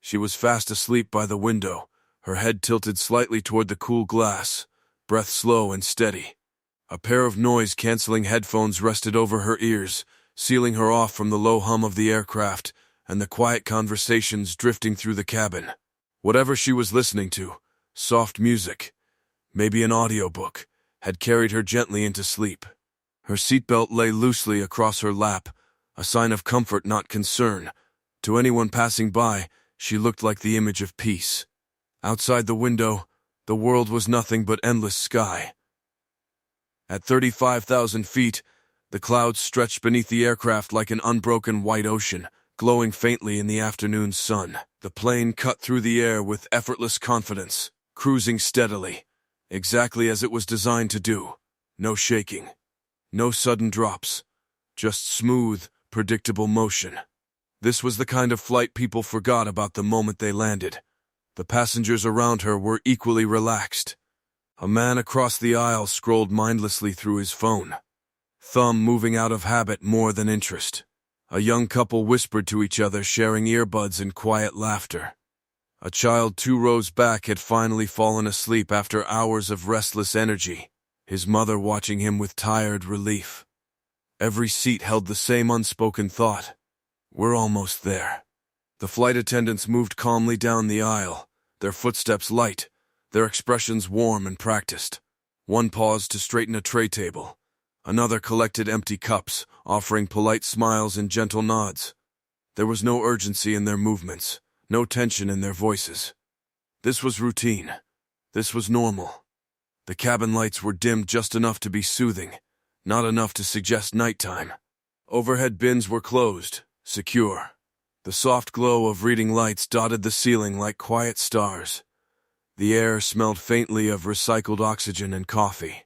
She was fast asleep by the window, her head tilted slightly toward the cool glass, breath slow and steady. A pair of noise-canceling headphones rested over her ears, sealing her off from the low hum of the aircraft and the quiet conversations drifting through the cabin. Whatever she was listening to, soft music, maybe an audiobook, had carried her gently into sleep. Her seatbelt lay loosely across her lap, a sign of comfort, not concern. To anyone passing by, she looked like the image of peace. Outside the window, the world was nothing but endless sky. At 35,000 feet, the clouds stretched beneath the aircraft like an unbroken white ocean, glowing faintly in the afternoon sun. The plane cut through the air with effortless confidence, cruising steadily, exactly as it was designed to do. No shaking, no sudden drops, just smooth, predictable motion. This was the kind of flight people forgot about the moment they landed. The passengers around her were equally relaxed. A man across the aisle scrolled mindlessly through his phone, thumb moving out of habit more than interest. A young couple whispered to each other, sharing earbuds and quiet laughter. A child 2 rows back had finally fallen asleep after hours of restless energy, his mother watching him with tired relief. Every seat held the same unspoken thought: we're almost there. The flight attendants moved calmly down the aisle, their footsteps light, their expressions warm and practiced. One paused to straighten a tray table. Another collected empty cups, offering polite smiles and gentle nods. There was no urgency in their movements, no tension in their voices. This was routine. This was normal. The cabin lights were dimmed just enough to be soothing, not enough to suggest nighttime. Overhead bins were closed, secure. The soft glow of reading lights dotted the ceiling like quiet stars. The air smelled faintly of recycled oxygen and coffee,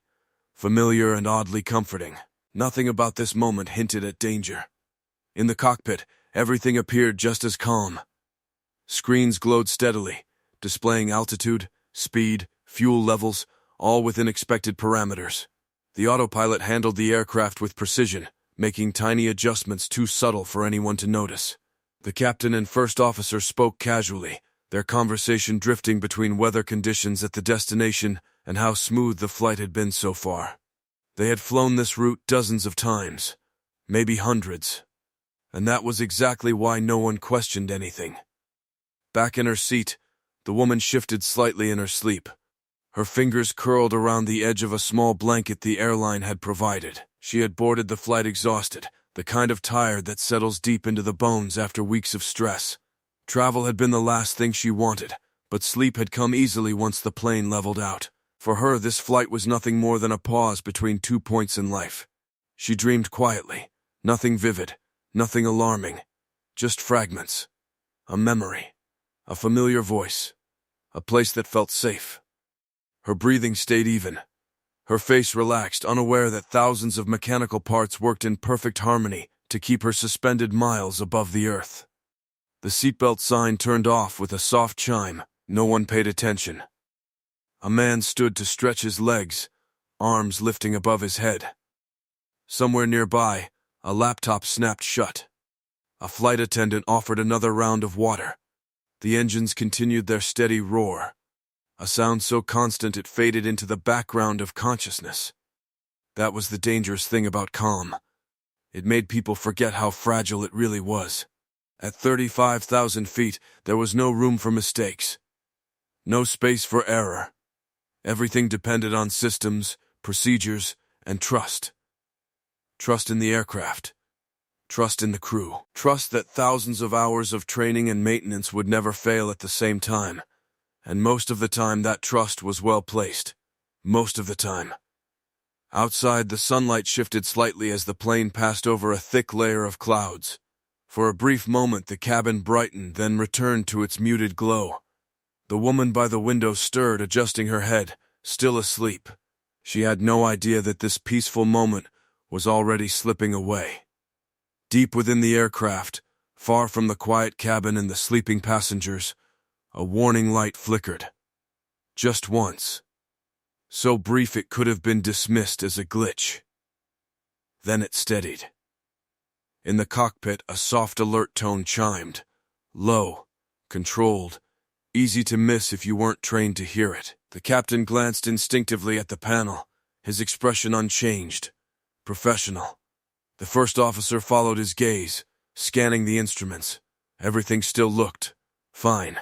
familiar and oddly comforting. Nothing about this moment hinted at danger. In the cockpit, everything appeared just as calm. Screens glowed steadily, displaying altitude, speed, fuel levels, all within expected parameters. The autopilot handled the aircraft with precision, making tiny adjustments too subtle for anyone to notice. The captain and first officer spoke casually, their conversation drifting between weather conditions at the destination and how smooth the flight had been so far. They had flown this route dozens of times, maybe hundreds, and that was exactly why no one questioned anything. Back in her seat, the woman shifted slightly in her sleep. Her fingers curled around the edge of a small blanket the airline had provided. She had boarded the flight exhausted, the kind of tired that settles deep into the bones after weeks of stress. Travel had been the last thing she wanted, but sleep had come easily once the plane leveled out. For her, this flight was nothing more than a pause between 2 points in life. She dreamed quietly, nothing vivid, nothing alarming, just fragments. A memory, a familiar voice, a place that felt safe. Her breathing stayed even, her face relaxed, unaware that thousands of mechanical parts worked in perfect harmony to keep her suspended miles above the earth. The seatbelt sign turned off with a soft chime. No one paid attention. A man stood to stretch his legs, arms lifting above his head. Somewhere nearby, a laptop snapped shut. A flight attendant offered another round of water. The engines continued their steady roar, a sound so constant it faded into the background of consciousness. That was the dangerous thing about calm. It made people forget how fragile it really was. At 35,000 feet, there was no room for mistakes. No space for error. Everything depended on systems, procedures, and trust. Trust in the aircraft. Trust in the crew. Trust that thousands of hours of training and maintenance would never fail at the same time. And most of the time that trust was well placed. Most of the time. Outside, the sunlight shifted slightly as the plane passed over a thick layer of clouds. For a brief moment the cabin brightened, then returned to its muted glow. The woman by the window stirred, adjusting her head, still asleep. She had no idea that this peaceful moment was already slipping away. Deep within the aircraft, far from the quiet cabin and the sleeping passengers, a warning light flickered. Just once. So brief it could have been dismissed as a glitch. Then it steadied. In the cockpit, a soft alert tone chimed, low, controlled, easy to miss if you weren't trained to hear it. The captain glanced instinctively at the panel, his expression unchanged, professional. The first officer followed his gaze, scanning the instruments. Everything still looked fine.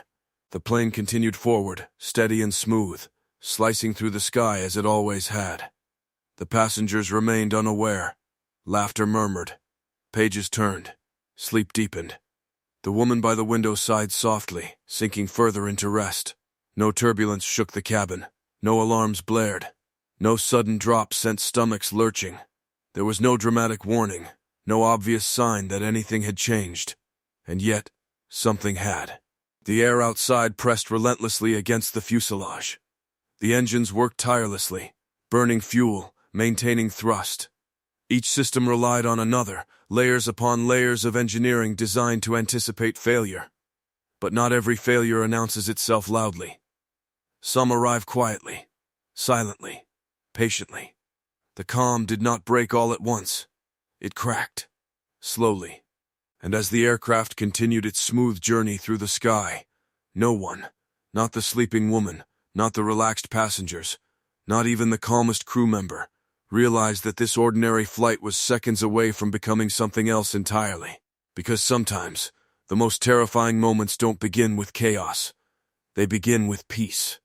The plane continued forward, steady and smooth, slicing through the sky as it always had. The passengers remained unaware. Laughter murmured. Pages turned. Sleep deepened. The woman by the window sighed softly, sinking further into rest. No turbulence shook the cabin. No alarms blared. No sudden drop sent stomachs lurching. There was no dramatic warning, no obvious sign that anything had changed. And yet, something had. The air outside pressed relentlessly against the fuselage. The engines worked tirelessly, burning fuel, maintaining thrust. Each system relied on another, layers upon layers of engineering designed to anticipate failure. But not every failure announces itself loudly. Some arrive quietly, silently, patiently. The calm did not break all at once. It cracked, slowly. And as the aircraft continued its smooth journey through the sky, no one, not the sleeping woman, not the relaxed passengers, not even the calmest crew member, realized that this ordinary flight was seconds away from becoming something else entirely. Because sometimes, the most terrifying moments don't begin with chaos. They begin with peace.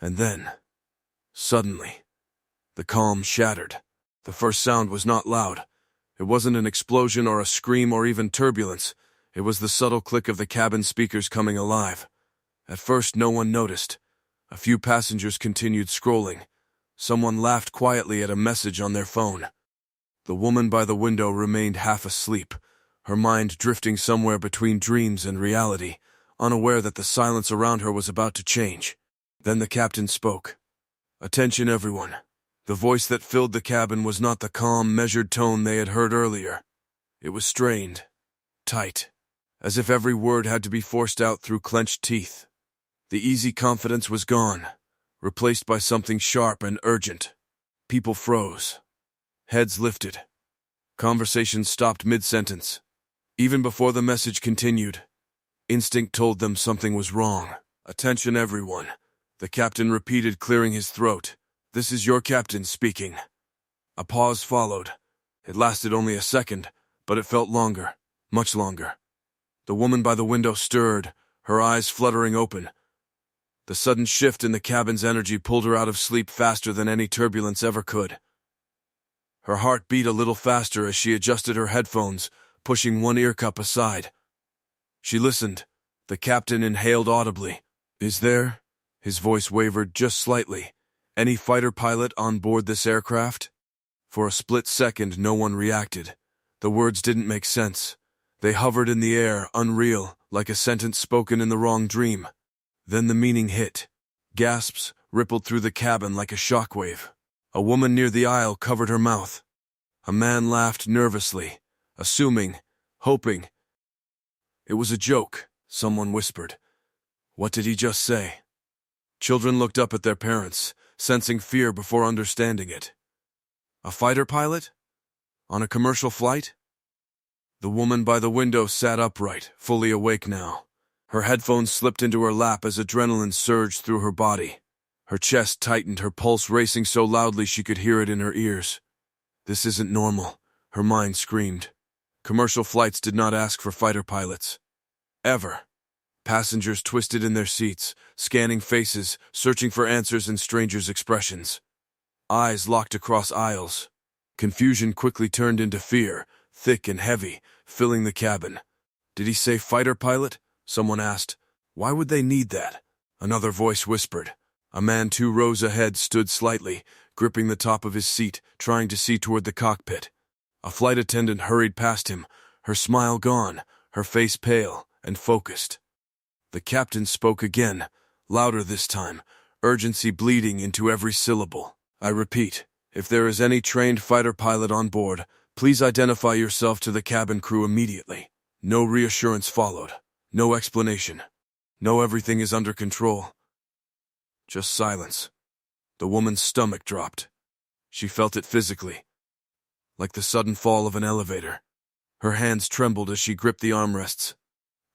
And then, suddenly, the calm shattered. The first sound was not loud. It wasn't an explosion or a scream or even turbulence. It was the subtle click of the cabin speakers coming alive. At first, no one noticed. A few passengers continued scrolling. Someone laughed quietly at a message on their phone. The woman by the window remained half asleep, her mind drifting somewhere between dreams and reality, unaware that the silence around her was about to change. Then the captain spoke. "Attention, everyone." The voice that filled the cabin was not the calm, measured tone they had heard earlier. It was strained, tight, as if every word had to be forced out through clenched teeth. The easy confidence was gone, replaced by something sharp and urgent. People froze. Heads lifted. Conversations stopped mid-sentence. Even before the message continued, instinct told them something was wrong. "Attention, everyone," the captain repeated, clearing his throat. "This is your captain speaking." A pause followed. It lasted only a second, but it felt longer, much longer. The woman by the window stirred, her eyes fluttering open. The sudden shift in the cabin's energy pulled her out of sleep faster than any turbulence ever could. Her heart beat a little faster as she adjusted her headphones, pushing one ear cup aside. She listened. The captain inhaled audibly. "Is there?" His voice wavered just slightly. "Any fighter pilot on board this aircraft?" For a split second, no one reacted. The words didn't make sense. They hovered in the air, unreal, like a sentence spoken in the wrong dream. Then the meaning hit. Gasps rippled through the cabin like a shockwave. A woman near the aisle covered her mouth. A man laughed nervously, assuming, hoping. "It was a joke," someone whispered. "What did he just say?" Children looked up at their parents, sensing fear before understanding it. "A fighter pilot? On a commercial flight?" The woman by the window sat upright, fully awake now. Her headphones slipped into her lap as adrenaline surged through her body. Her chest tightened, her pulse racing so loudly she could hear it in her ears. This isn't normal, her mind screamed. Commercial flights did not ask for fighter pilots. Ever. Passengers twisted in their seats, scanning faces, searching for answers in strangers' expressions. Eyes locked across aisles. Confusion quickly turned into fear, thick and heavy, filling the cabin. "Did he say fighter pilot?" someone asked. "Why would they need that?" Another voice whispered. A man 2 rows ahead stood slightly, gripping the top of his seat, trying to see toward the cockpit. A flight attendant hurried past him, her smile gone, her face pale and focused. The captain spoke again, louder this time, urgency bleeding into every syllable. "I repeat, if there is any trained fighter pilot on board, please identify yourself to the cabin crew immediately." No reassurance followed. No explanation. No everything is under control. Just silence. The woman's stomach dropped. She felt it physically, like the sudden fall of an elevator. Her hands trembled as she gripped the armrests.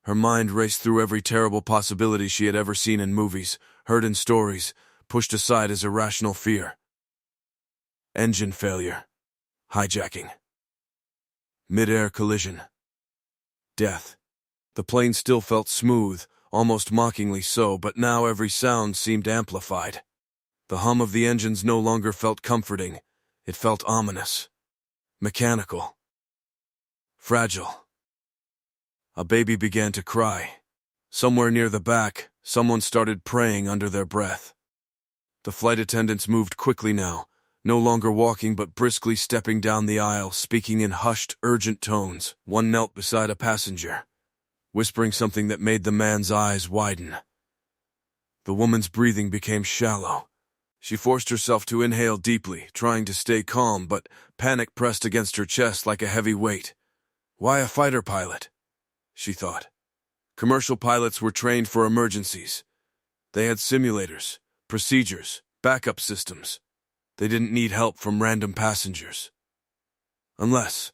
Her mind raced through every terrible possibility she had ever seen in movies, heard in stories, pushed aside as irrational fear. Engine failure. Hijacking. Mid-air collision. Death. The plane still felt smooth, almost mockingly so, but now every sound seemed amplified. The hum of the engines no longer felt comforting. It felt ominous. Mechanical. Fragile. A baby began to cry. Somewhere near the back, someone started praying under their breath. The flight attendants moved quickly now, no longer walking but briskly stepping down the aisle, speaking in hushed, urgent tones. One knelt beside a passenger, whispering something that made the man's eyes widen. The woman's breathing became shallow. She forced herself to inhale deeply, trying to stay calm, but panic pressed against her chest like a heavy weight. Why a fighter pilot? She thought. Commercial pilots were trained for emergencies. They had simulators, procedures, backup systems. They didn't need help from random passengers. Unless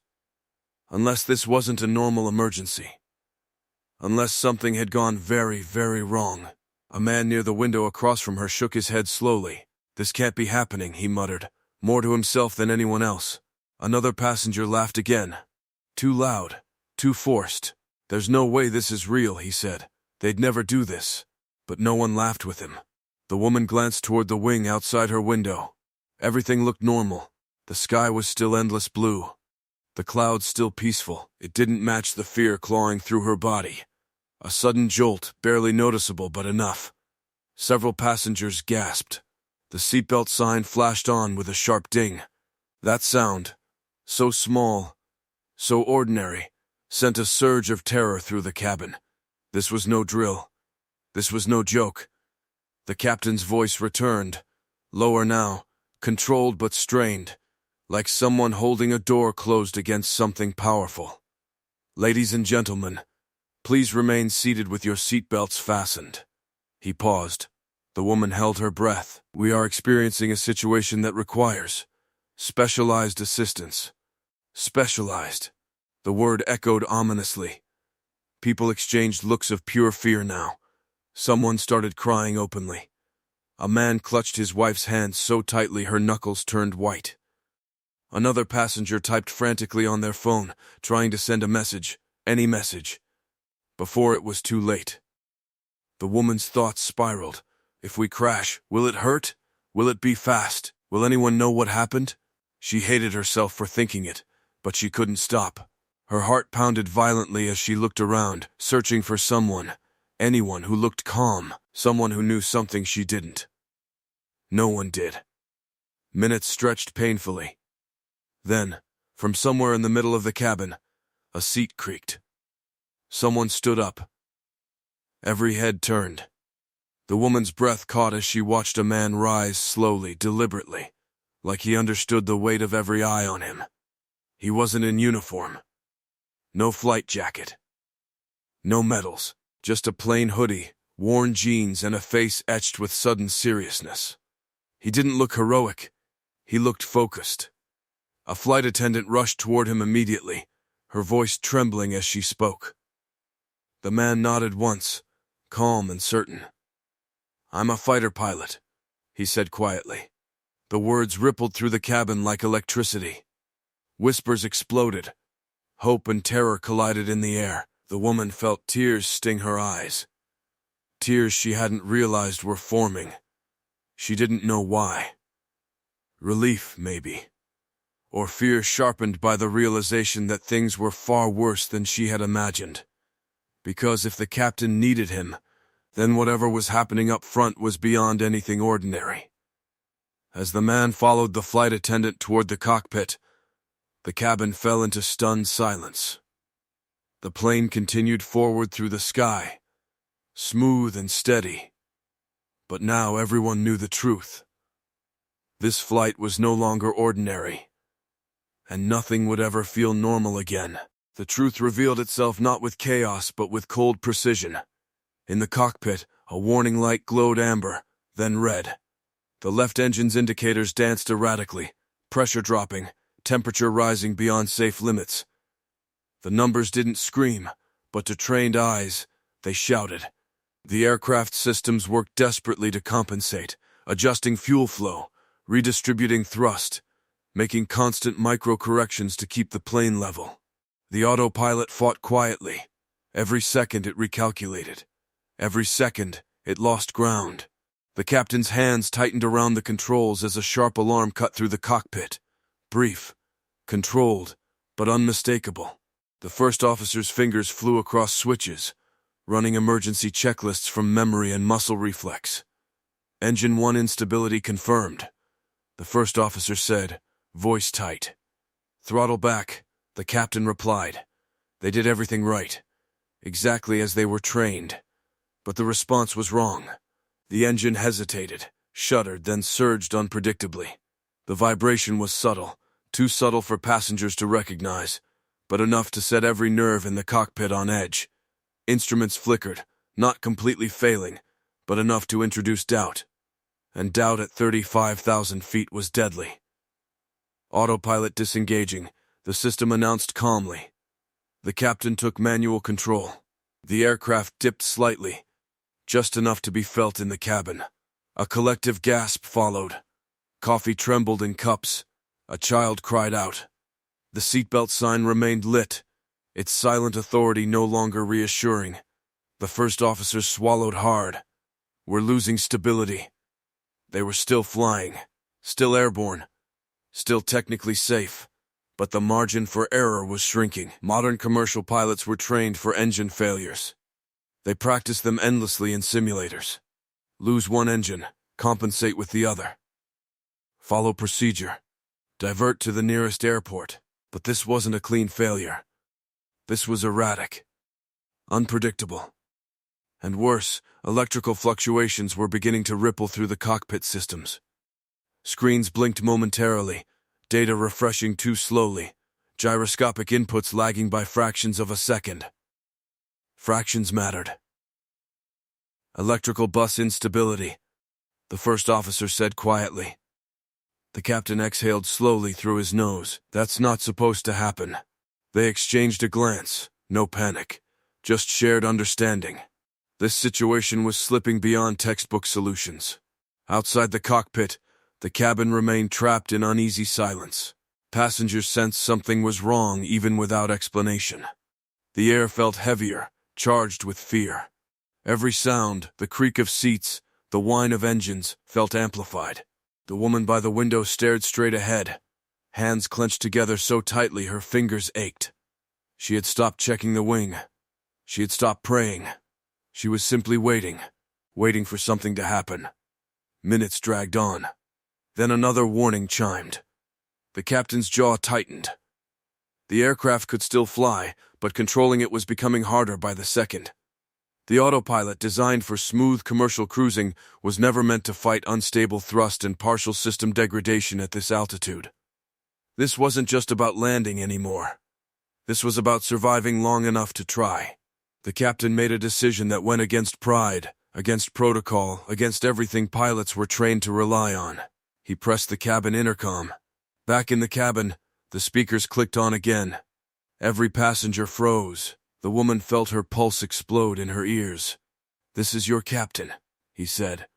this wasn't a normal emergency. Unless something had gone very, very wrong. A man near the window across from her shook his head slowly. This can't be happening, he muttered, more to himself than anyone else. Another passenger laughed again. Too loud, too forced. There's no way this is real, he said. They'd never do this. But no one laughed with him. The woman glanced toward the wing outside her window. Everything looked normal. The sky was still endless blue. The clouds still peaceful. It didn't match the fear clawing through her body. A sudden jolt, barely noticeable but enough. Several passengers gasped. The seatbelt sign flashed on with a sharp ding. That sound, so small, so ordinary, sent a surge of terror through the cabin. This was no drill. This was no joke. The captain's voice returned, lower now, controlled but strained, like someone holding a door closed against something powerful. Ladies and gentlemen, please remain seated with your seatbelts fastened. He paused. The woman held her breath. We are experiencing a situation that requires specialized assistance. Specialized. The word echoed ominously. People exchanged looks of pure fear now. Someone started crying openly. A man clutched his wife's hand so tightly her knuckles turned white. Another passenger typed frantically on their phone, trying to send a message, any message. Before it was too late. The woman's thoughts spiraled. If we crash, will it hurt? Will it be fast? Will anyone know what happened? She hated herself for thinking it, but she couldn't stop. Her heart pounded violently as she looked around, searching for someone, anyone who looked calm, someone who knew something she didn't. No one did. Minutes stretched painfully. Then, from somewhere in the middle of the cabin, a seat creaked. Someone stood up. Every head turned. The woman's breath caught as she watched a man rise slowly, deliberately, like he understood the weight of every eye on him. He wasn't in uniform. No flight jacket. No medals, just a plain hoodie, worn jeans, and a face etched with sudden seriousness. He didn't look heroic. He looked focused. A flight attendant rushed toward him immediately, her voice trembling as she spoke. The man nodded once, calm and certain. I'm a fighter pilot, he said quietly. The words rippled through the cabin like electricity. Whispers exploded. Hope and terror collided in the air. The woman felt tears sting her eyes. Tears she hadn't realized were forming. She didn't know why. Relief, maybe. Or fear sharpened by the realization that things were far worse than she had imagined. Because if the captain needed him, then whatever was happening up front was beyond anything ordinary. As the man followed the flight attendant toward the cockpit, the cabin fell into stunned silence. The plane continued forward through the sky, smooth and steady. But now everyone knew the truth. This flight was no longer ordinary, and nothing would ever feel normal again. The truth revealed itself not with chaos but with cold precision. In the cockpit, a warning light glowed amber, then red. The left engine's indicators danced erratically, pressure dropping, temperature rising beyond safe limits. The numbers didn't scream, but to trained eyes, they shouted. The aircraft systems worked desperately to compensate, adjusting fuel flow, redistributing thrust, making constant micro-corrections to keep the plane level. The autopilot fought quietly. Every second it recalculated. Every second it lost ground. The captain's hands tightened around the controls as a sharp alarm cut through the cockpit. Brief, controlled, but unmistakable. The first officer's fingers flew across switches, running emergency checklists from memory and muscle reflex. Engine 1 instability confirmed. The first officer said, voice tight. Throttle back, the captain replied. They did everything right, exactly as they were trained. But the response was wrong. The engine hesitated, shuddered, then surged unpredictably. The vibration was subtle, too subtle for passengers to recognize, but enough to set every nerve in the cockpit on edge. Instruments flickered, not completely failing, but enough to introduce doubt. And doubt at 35,000 feet was deadly. Autopilot disengaging, the system announced calmly. The captain took manual control. The aircraft dipped slightly, just enough to be felt in the cabin. A collective gasp followed. Coffee trembled in cups. A child cried out. The seatbelt sign remained lit, its silent authority no longer reassuring. The first officer swallowed hard. We're losing stability. They were still flying, still airborne, still technically safe, but the margin for error was shrinking. Modern commercial pilots were trained for engine failures. They practiced them endlessly in simulators. Lose one engine, compensate with the other. Follow procedure. Divert to the nearest airport. But this wasn't a clean failure. This was erratic, unpredictable. And worse, electrical fluctuations were beginning to ripple through the cockpit systems. Screens blinked momentarily, data refreshing too slowly, gyroscopic inputs lagging by fractions of a second. Fractions mattered. Electrical bus instability, the first officer said quietly. The captain exhaled slowly through his nose. That's not supposed to happen. They exchanged a glance, no panic, just shared understanding. This situation was slipping beyond textbook solutions. Outside the cockpit, the cabin remained trapped in uneasy silence. Passengers sensed something was wrong even without explanation. The air felt heavier, charged with fear. Every sound, the creak of seats, the whine of engines, felt amplified. The woman by the window stared straight ahead, hands clenched together so tightly her fingers ached. She had stopped checking the wing. She had stopped praying. She was simply waiting, waiting for something to happen. Minutes dragged on. Then another warning chimed. The captain's jaw tightened. The aircraft could still fly, but controlling it was becoming harder by the second. The autopilot, designed for smooth commercial cruising, was never meant to fight unstable thrust and partial system degradation at this altitude. This wasn't just about landing anymore. This was about surviving long enough to try. The captain made a decision that went against pride, against protocol, against everything pilots were trained to rely on. He pressed the cabin intercom. Back in the cabin, the speakers clicked on again. Every passenger froze. The woman felt her pulse explode in her ears. "This is your captain," he said.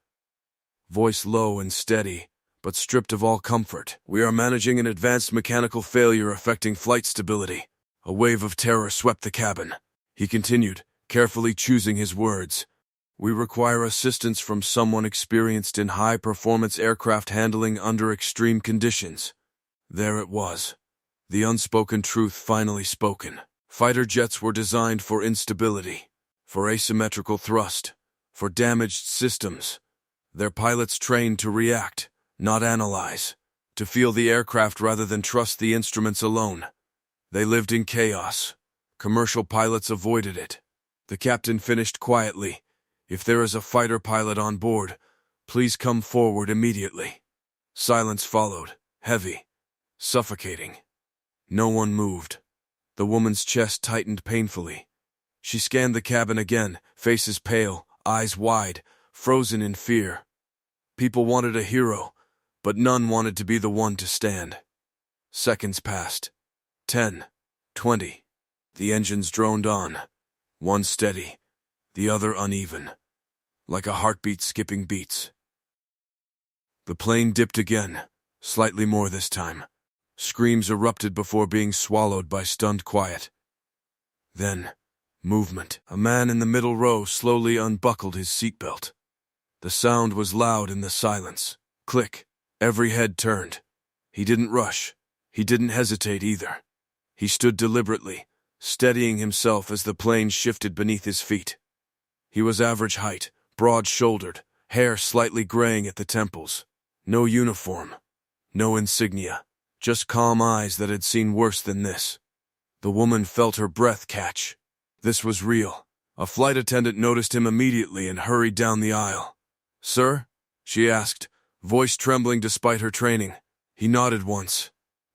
Voice low and steady, but stripped of all comfort. "We are managing an advanced mechanical failure affecting flight stability." A wave of terror swept the cabin. He continued, carefully choosing his words. "We require assistance from someone experienced in high-performance aircraft handling under extreme conditions." There it was. The unspoken truth finally spoken. Fighter jets were designed for instability, for asymmetrical thrust, for damaged systems. Their pilots trained to react, not analyze, to feel the aircraft rather than trust the instruments alone. They lived in chaos. Commercial pilots avoided it. The captain finished quietly. "If there is a fighter pilot on board, please come forward immediately." Silence followed, heavy, suffocating. No one moved. The woman's chest tightened painfully. She scanned the cabin again, faces pale, eyes wide, frozen in fear. People wanted a hero, but none wanted to be the one to stand. Seconds passed. 10, 20. The engines droned on. one steady, the other uneven, like a heartbeat skipping beats. The plane dipped again, slightly more this time. Screams erupted before being swallowed by stunned quiet. Then, movement. A man in the middle row slowly unbuckled his seatbelt. The sound was loud in the silence. Click. Every head turned. He didn't rush. He didn't hesitate either. He stood deliberately, steadying himself as the plane shifted beneath his feet. He was average height, broad-shouldered, hair slightly graying at the temples. No uniform. No insignia. Just calm eyes that had seen worse than this. The woman felt her breath catch. This was real. A flight attendant noticed him immediately and hurried down the aisle. "Sir?" she asked, voice trembling despite her training. He nodded once.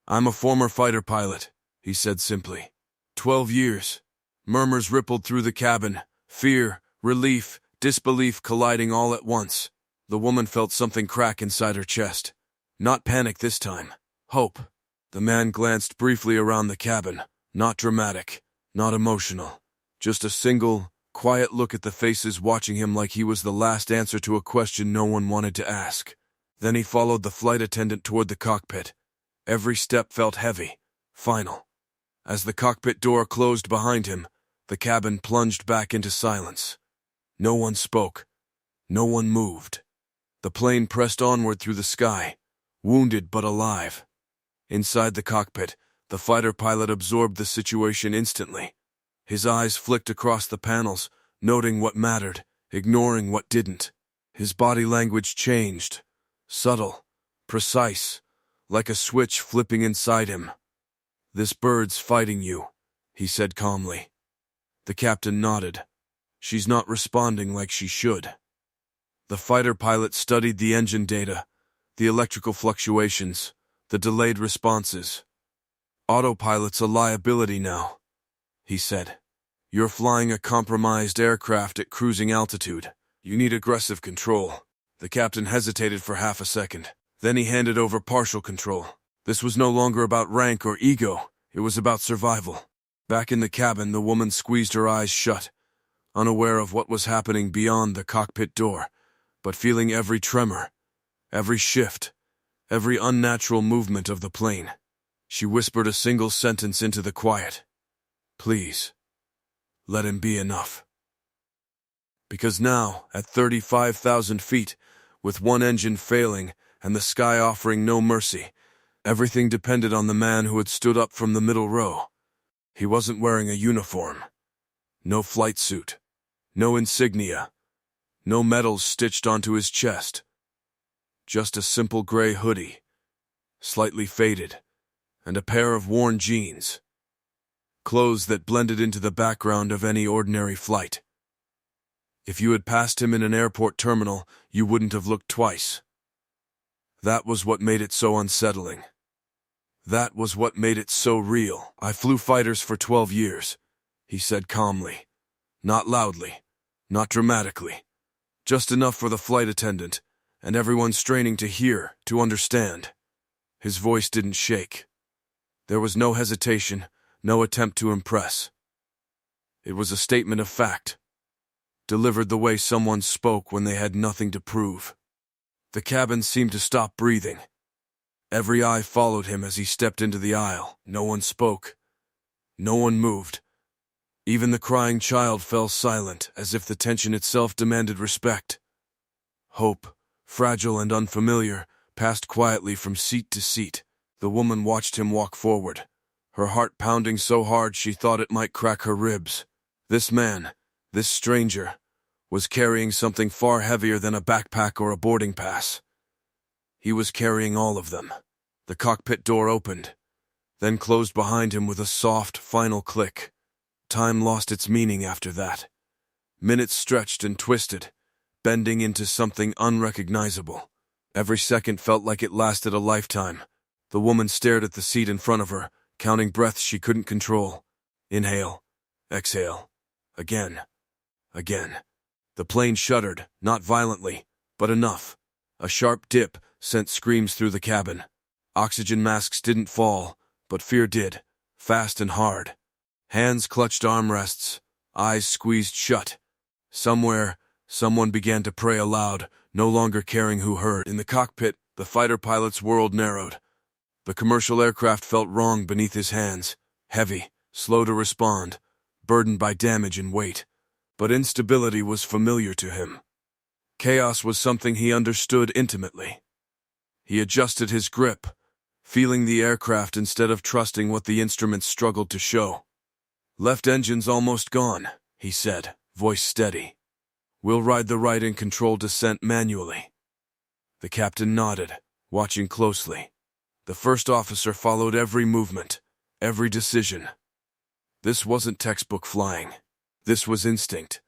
"I'm a former fighter pilot," he said simply. 12 years. Murmurs rippled through the cabin. Fear, relief, disbelief colliding all at once. The woman felt something crack inside her chest. Not panic this time. Hope. The man glanced briefly around the cabin. Not dramatic, not emotional. Just a single, quiet look at the faces watching him like he was the last answer to a question no one wanted to ask. Then he followed the flight attendant toward the cockpit. Every step felt heavy, final. As the cockpit door closed behind him, the cabin plunged back into silence. No one spoke. No one moved. The plane pressed onward through the sky, wounded but alive. Inside the cockpit, the fighter pilot absorbed the situation instantly. His eyes flicked across the panels, noting what mattered, ignoring what didn't. His body language changed. Subtle, precise, like a switch flipping inside him. "This bird's fighting you," he said calmly. The captain nodded. "She's not responding like she should." The fighter pilot studied the engine data, the electrical fluctuations, the delayed responses. "Autopilot's a liability now," he said. "You're flying a compromised aircraft at cruising altitude. You need aggressive control." The captain hesitated for half a second. Then he handed over partial control. This was no longer about rank or ego. It was about survival. Back in the cabin, the woman squeezed her eyes shut, unaware of what was happening beyond the cockpit door, but feeling every tremor, every shift, every unnatural movement of the plane. She whispered a single sentence into the quiet. "Please, let him be enough." Because now, at 35,000 feet, with one engine failing and the sky offering no mercy, everything depended on the man who had stood up from the middle row. He wasn't wearing a uniform. No flight suit. No insignia. No medals stitched onto his chest. Just a simple gray hoodie, slightly faded, and a pair of worn jeans. Clothes that blended into the background of any ordinary flight. If you had passed him in an airport terminal, you wouldn't have looked twice. That was what made it so unsettling. That was what made it so real. "I flew fighters for 12 years, he said calmly. Not loudly, not dramatically. Just enough for the flight attendant, and everyone straining to hear, to understand. His voice didn't shake. There was no hesitation, no attempt to impress. It was a statement of fact, delivered the way someone spoke when they had nothing to prove. The cabin seemed to stop breathing. Every eye followed him as he stepped into the aisle. No one spoke. No one moved. Even the crying child fell silent, as if the tension itself demanded respect. Hope, fragile and unfamiliar, passed quietly from seat to seat. The woman watched him walk forward, her heart pounding so hard she thought it might crack her ribs. This man, this stranger, was carrying something far heavier than a backpack or a boarding pass. He was carrying all of them. The cockpit door opened, then closed behind him with a soft, final click. Time lost its meaning after that. Minutes stretched and twisted, bending into something unrecognizable. Every second felt like it lasted a lifetime. The woman stared at the seat in front of her, counting breaths she couldn't control. Inhale, exhale, again, again. The plane shuddered, not violently, but enough. A sharp dip sent screams through the cabin. Oxygen masks didn't fall, but fear did, fast and hard. Hands clutched armrests, eyes squeezed shut. Somewhere, someone began to pray aloud, no longer caring who heard. In the cockpit, the fighter pilot's world narrowed. The commercial aircraft felt wrong beneath his hands, heavy, slow to respond, burdened by damage and weight. But instability was familiar to him. Chaos was something he understood intimately. He adjusted his grip, feeling the aircraft instead of trusting what the instruments struggled to show. "Left engine's almost gone," he said, voice steady. "We'll ride the right and control descent manually." The captain nodded, watching closely. The first officer followed every movement, every decision. This wasn't textbook flying. This was instinct.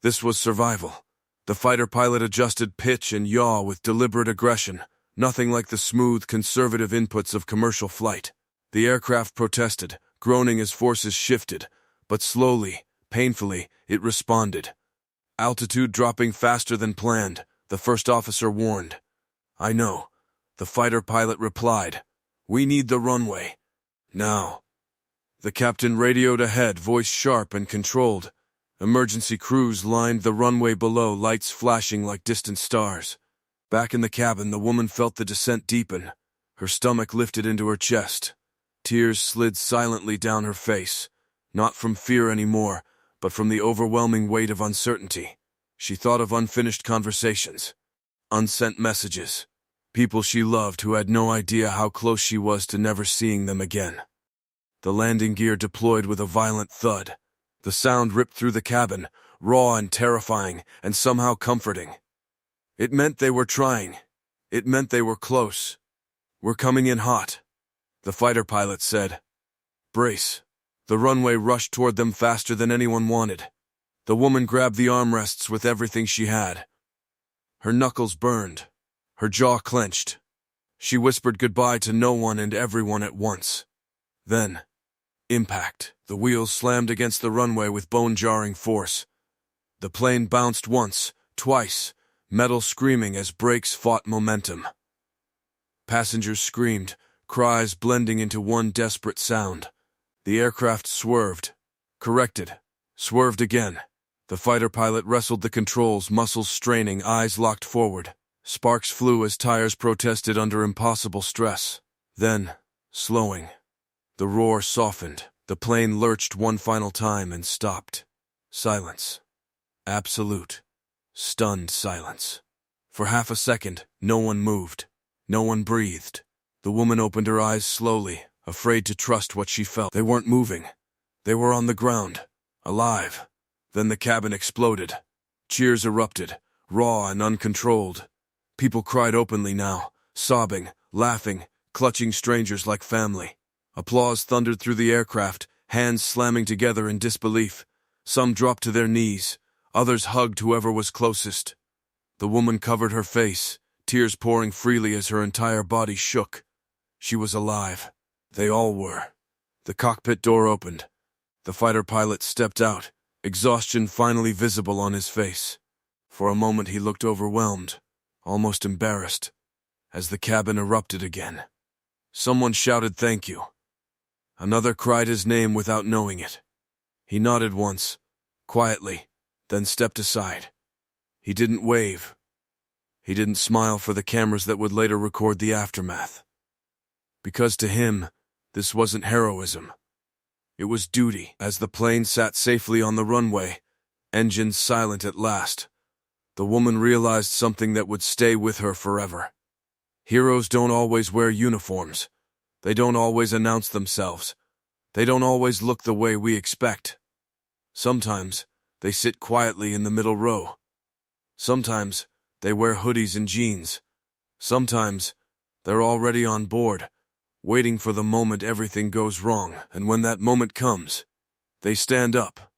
This was survival. The fighter pilot adjusted pitch and yaw with deliberate aggression, nothing like the smooth, conservative inputs of commercial flight. The aircraft protested, groaning as forces shifted, but slowly, painfully, it responded. Altitude dropping faster than planned, the first officer warned. "I know," the fighter pilot replied. "We need the runway. Now." The captain radioed ahead, voice sharp and controlled. Emergency crews lined the runway below, lights flashing like distant stars. Back in the cabin, the woman felt the descent deepen. Her stomach lifted into her chest. Tears slid silently down her face, not from fear anymore, but from the overwhelming weight of uncertainty. She thought of unfinished conversations, unsent messages, people she loved who had no idea how close she was to never seeing them again. The landing gear deployed with a violent thud. The sound ripped through the cabin, raw and terrifying, and somehow comforting. It meant they were trying. It meant they were close. "We're coming in hot," the fighter pilot said. "Brace." The runway rushed toward them faster than anyone wanted. The woman grabbed the armrests with everything she had. Her knuckles burned. Her jaw clenched. She whispered goodbye to no one and everyone at once. Then, impact. The wheels slammed against the runway with bone-jarring force. The plane bounced once, twice, metal screaming as brakes fought momentum. Passengers screamed, cries blending into one desperate sound. The aircraft swerved, corrected, swerved again. The fighter pilot wrestled the controls, muscles straining, eyes locked forward. Sparks flew as tires protested under impossible stress. Then, slowing. The roar softened. The plane lurched one final time and stopped. Silence. Absolute, stunned silence. For half a second, no one moved. No one breathed. The woman opened her eyes slowly, afraid to trust what she felt. They weren't moving. They were on the ground, alive. Then the cabin exploded. Cheers erupted, raw and uncontrolled. People cried openly now, sobbing, laughing, clutching strangers like family. Applause thundered through the aircraft, hands slamming together in disbelief. Some dropped to their knees. Others hugged whoever was closest. The woman covered her face, tears pouring freely as her entire body shook. She was alive. They all were. The cockpit door opened. The fighter pilot stepped out, exhaustion finally visible on his face. For a moment he looked overwhelmed, almost embarrassed, as the cabin erupted again. Someone shouted thank you. Another cried his name without knowing it. He nodded once, quietly, then stepped aside. He didn't wave. He didn't smile for the cameras that would later record the aftermath. Because to him, this wasn't heroism. It was duty. As the plane sat safely on the runway, engines silent at last, the woman realized something that would stay with her forever. Heroes don't always wear uniforms. They don't always announce themselves. They don't always look the way we expect. Sometimes, they sit quietly in the middle row. Sometimes, they wear hoodies and jeans. Sometimes, they're already on board, waiting for the moment everything goes wrong, and when that moment comes, they stand up.